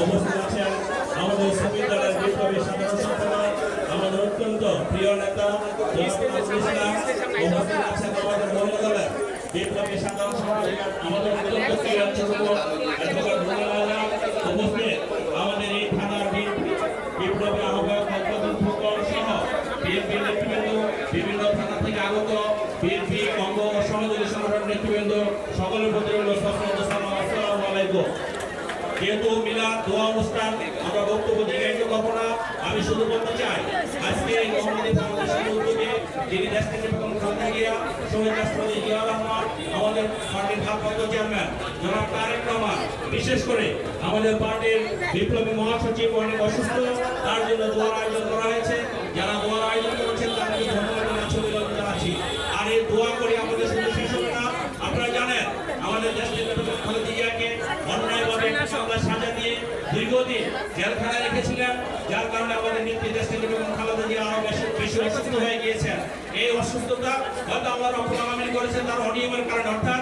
উপস্থিত আছেন আমাদের শ্রমিক দলের বিপ্লবী সাধারণ সম্পাদক, আমাদের অত্যন্ত প্রিয় নেতা উপস্থিত আছেন আমাদের মহিলা দলের বিপ্লবী সাধারণ সম্পাদক, আমাদের অত্যন্ত প্রিয় উপস্থিত আমাদের এই থানার বিপ্লবী আহ্বায়ক সহ বিএনপি নেতৃবৃন্দ, বিভিন্ন থানা থেকে আগত বিএনপি অঙ্গ ও সহযোগী সংগঠন নেতৃবৃন্দ, সকলের প্রতি আসসালামু আলাইকুম। যেহেতু মিলাদ দোয়া অনুষ্ঠান আমরা বক্তব্য দীর্ঘায়িত করবো না, আমি শুধু বলতে চাই আজকে এই কমিটি ফাউন্ডেশনের উদ্যোগে যিনি দেশ থেকে খালেদা জিয়া, শহীদ রাষ্ট্রপতি জিয়া রহমান, আমাদের পার্টির ভারপ্রাপ্ত চেয়ারম্যান জনাব তারেক রহমান, বিশেষ করে আমাদের পার্টির বিপ্লবী মহাসচিব অনেক অসুস্থ, তার জন্য দোয়ার আয়োজন করা হয়েছে। যারা দোয়ার আয়োজন করেছেন তাদেরকে ধন্যবাদ জানাচ্ছি। আর এই দোয়া করে আমাদের শুধু শেষ হবে না। আপনারা জানেন আমাদের দেশ থেকে খালেদা জিয়াকে অন্যায়ভাবে সাজা দিয়ে দীর্ঘদিন জেলখানায় রেখেছিলেন, যার কারণে আমাদের নেত্রী দেশ থেকে খালেদা জিয়া আরো বেশি অসুস্থ হয়ে গিয়েছেন। এই অসুস্থতা হয়তো আল্লাহ রাব্বুল আলামিন করেছেন তার অনিয়মের কারণে, অর্থাৎ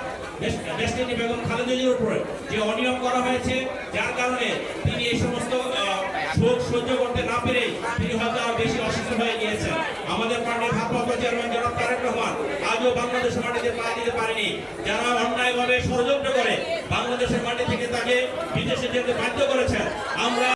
দেশটি বেগম খালেদা জিয়ার উপরে যে অনিয়ম করা হয়েছে, যার কারণে তিনি এই সমস্ত শোক সহ্য করতে না পেরে তিনি হয়তো আরো বেশি অসুস্থ হয়ে গিয়েছেন। আমাদের পার্টির ভারপ্রাপ্ত চেয়ারম্যান জনাব তারেক রহমান আজও বাংলাদেশের মাটিতে পা দিতে পারেনি। যারা অন্যায়ভাবে ষড়যন্ত্র করে বাংলাদেশের মাটি থেকে তাকে বিদেশে যেতে বাধ্য করেছেন, আমরা